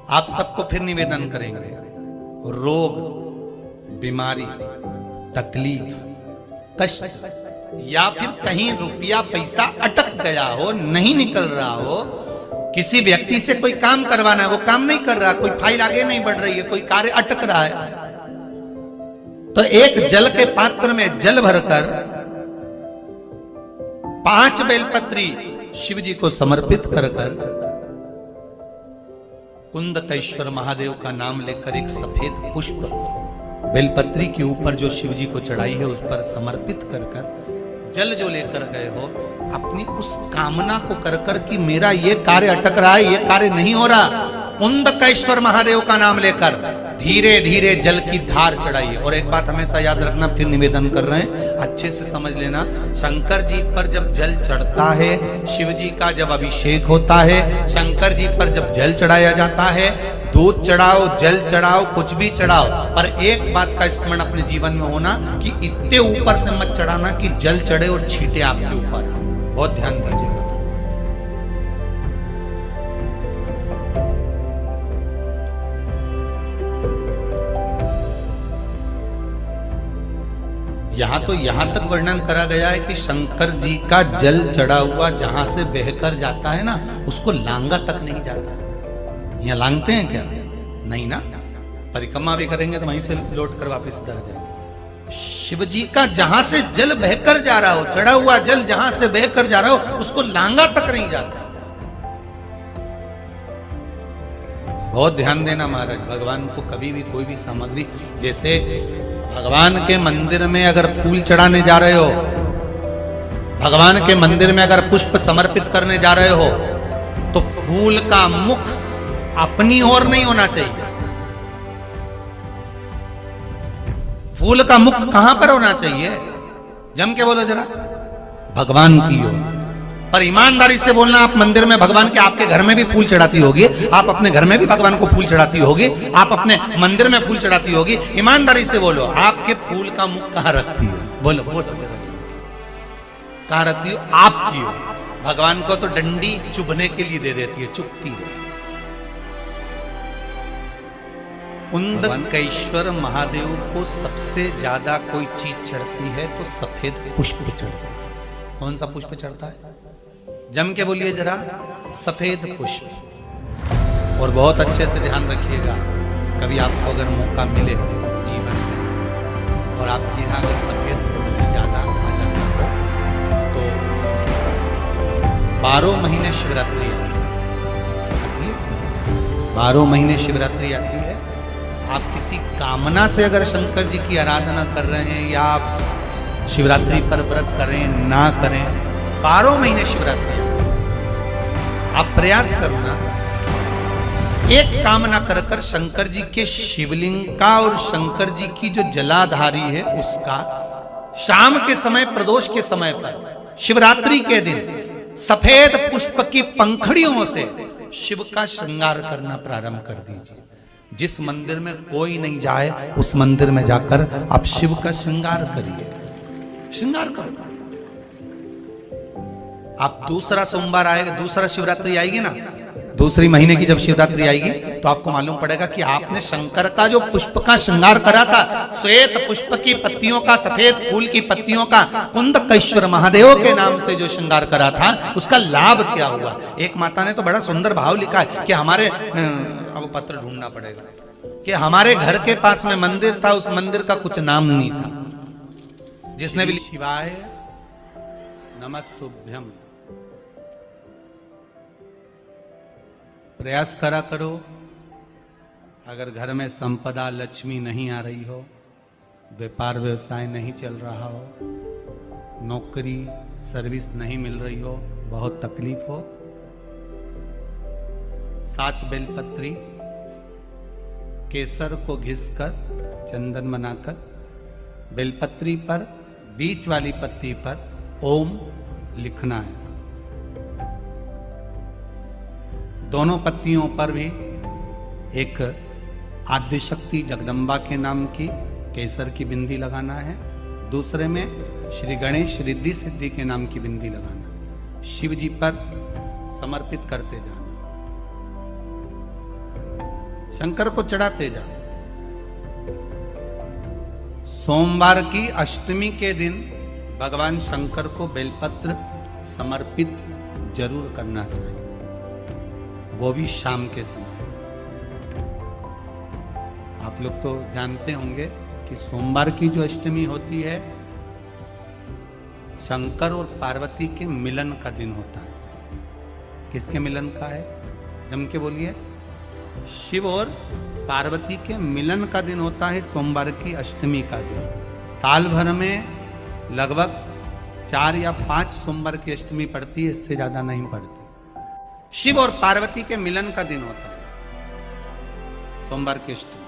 आप सबको फिर निवेदन करेंगे, रोग, बीमारी, तकलीफ, कष्ट या फिर कहीं रुपया पैसा अटक गया हो, नहीं निकल रहा हो, किसी व्यक्ति से कोई काम करवाना है, वो काम नहीं कर रहा, कोई फाइल आगे नहीं बढ़ रही है, कोई कार्य अटक रहा है, तो एक जल के पात्र में जल भरकर 5 बेलपत्री शिव जी को समर्पित कर कुंदकेश्वर महादेव का नाम लेकर एक सफेद पुष्प बेलपत्री के ऊपर जो शिव जी को चढ़ाई है उस पर समर्पित कर जल जो लेकर गए हो, अपनी उस कामना को कर कि मेरा ये कार्य अटक रहा है, ये कार्य नहीं हो रहा, कुंदकेश्वर महादेव का नाम लेकर धीरे धीरे जल की धार चढ़ाइए। और एक बात हमेशा याद रखना, फिर निवेदन कर रहे हैं, अच्छे से समझ लेना, शंकर जी पर जब जल चढ़ता है, शिव जी का जब अभिषेक होता है, शंकर जी पर जब जल चढ़ाया जाता है, दूध चढ़ाओ, जल चढ़ाओ, कुछ भी चढ़ाओ, पर एक बात का स्मरण अपने जीवन में होना कि इतने ऊपर से मत चढ़ाना कि जल चढ़े और छींटे आपके ऊपर। बहुत ध्यान दीजिएगा। यहां तक वर्णन करा गया है कि शंकर जी का जल चढ़ा हुआ जहां से बहकर जाता है ना, उसको लांगा तक नहीं जाता। यहाँ लांगते हैं क्या? नहीं ना, परिक्रमा भी करेंगे तो वहीं से लौट कर वापस उतर जाएंगे। शिव जी का जहां से जल बहकर जा रहा हो, चढ़ा हुआ जल जहां से बहकर जा रहा हो, उसको लांगा तक नहीं जाता। बहुत ध्यान देना महाराज, भगवान को कभी भी कोई भी सामग्री, जैसे भगवान के मंदिर में अगर फूल चढ़ाने जा रहे हो, भगवान के मंदिर में अगर पुष्प समर्पित करने जा रहे हो, तो फूल का मुख अपनी ओर नहीं होना चाहिए। फूल का मुख कहां पर होना चाहिए? जम के बोलो जरा, भगवान की ओर। पर ईमानदारी से बोलना, आप मंदिर में भगवान के, आपके घर में भी फूल चढ़ाती होगी, आप अपने घर में भी भगवान को फूल चढ़ाती होगी, आप अपने मंदिर में फूल चढ़ाती होगी, ईमानदारी से बोलो, आपके फूल का मुख कहां रखती हो? बोलो बोलो जरा, कहां रखती हो? आपकी ओर। भगवान को तो डंडी चुभने के लिए दे देती है, चुभती है। कुंदकेश्वर महादेव को सबसे ज्यादा कोई चीज चढ़ती है तो सफेद पुष्प चढ़ता है। कौन सा पुष्प चढ़ता है? जम के बोलिए जरा, सफेद पुष्प। और बहुत अच्छे से ध्यान रखिएगा, कभी आपको अगर मौका मिले जीवन में और आपके यहाँ अगर सफेद पुष्प ज्यादा आ जाता हो, तो 12 महीने शिवरात्रि आती है, 12 महीने शिवरात्रि आती है। आप किसी कामना से अगर शंकर जी की आराधना कर रहे हैं या आप शिवरात्रि पर व्रत करें ना करें, 12 महीने शिवरात्रि आप प्रयास करो ना, एक कामना कर कर शंकर जी के शिवलिंग का और शंकर जी की जो जलाधारी है उसका शाम के समय, प्रदोष के समय पर, शिवरात्रि के दिन सफेद पुष्प की पंखड़ियों से शिव का श्रृंगार करना प्रारंभ कर दीजिए। जिस मंदिर में कोई नहीं जाए उस मंदिर में जाकर आप शिव का श्रृंगार करिए, श्रृंगार करो। आप दूसरा सोमवार आएगा, दूसरा शिवरात्रि आएगी ना, दूसरी महीने की जब शिवरात्रि आएगी, तो आपको मालूम पड़ेगा कि आपने शंकर का जो पुष्प का श्रृंगार करा था, श्वेत पुष्प की पत्तियों का, सफेद फूल की पत्तियों का, कुंदकेश्वर महादेव के नाम से जो श्रृंगार करा था, उसका लाभ क्या हुआ। एक माता ने तो बड़ा सुंदर भाव लिखा है कि हमारे, अब पत्र ढूंढना पड़ेगा, कि हमारे घर के पास में मंदिर था, उस मंदिर का कुछ नाम नहीं था। जिसने भी शिवाय नमस्तुभ्यम प्रयास करा करो। अगर घर में संपदा लक्ष्मी नहीं आ रही हो, व्यापार व्यवसाय नहीं चल रहा हो, नौकरी सर्विस नहीं मिल रही हो, बहुत तकलीफ हो, 7 बेलपत्री केसर को घिसकर चंदन बनाकर बेलपत्री पर बीच वाली पत्ती पर ओम लिखना है। दोनों पत्तियों पर भी एक आद्यशक्ति जगदम्बा के नाम की केसर की बिंदी लगाना है, दूसरे में श्री गणेश रिद्धि सिद्धि के नाम की बिंदी लगाना, शिव जी पर समर्पित करते जाना। शंकर को चढ़ाते जाओ। सोमवार की अष्टमी के दिन भगवान शंकर को बेलपत्र समर्पित जरूर करना चाहिए, वो भी शाम के समय। आप लोग तो जानते होंगे कि सोमवार की जो अष्टमी होती है शंकर और पार्वती के मिलन का दिन होता है। किसके मिलन का है? जम के बोलिए। शिव और पार्वती के मिलन का दिन होता है सोमवार की अष्टमी का दिन। साल भर में लगभग 4 या 5 सोमवार की अष्टमी पड़ती है, इससे ज्यादा नहीं पड़ती। शिव और पार्वती के मिलन का दिन होता है सोमवार की अष्टमी।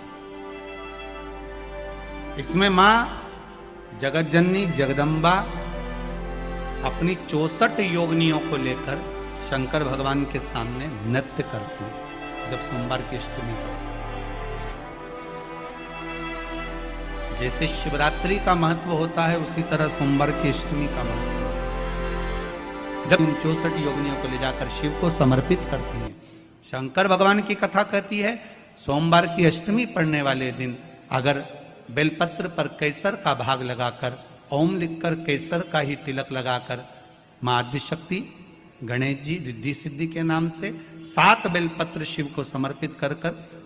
इसमें मां जगत जननी जगदम्बा अपनी 64 योगिनियों को लेकर शंकर भगवान के सामने नृत्य करती है जब सोमवार की अष्टमी होती है। जैसे शिवरात्रि का महत्व होता है उसी तरह सोमवार की अष्टमी का महत्व है। जब उन 64 योगिनियों को ले जाकर शिव को समर्पित करती है। शंकर भगवान की कथा कहती है सोमवार की अष्टमी पढ़ने वाले दिन अगर बेलपत्र पर केसर का भाग लगाकर ओम लिखकर केसर का ही तिलक लगाकर मां आदिशक्ति गणेश जी रिद्धि सिद्धि के नाम से 7 बेलपत्र शिव को समर्पित कर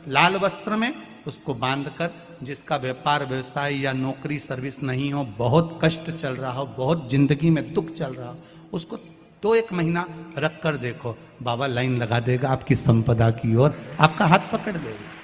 लाल वस्त्र में उसको बांधकर, जिसका व्यापार व्यवसाय या नौकरी सर्विस नहीं हो, बहुत कष्ट चल रहा हो, बहुत जिंदगी में दुख चल रहा हो, उसको 2-1 महीना रख कर देखो, बाबा लाइन लगा देगा आपकी संपदा की ओर, आपका हाथ पकड़ देगा।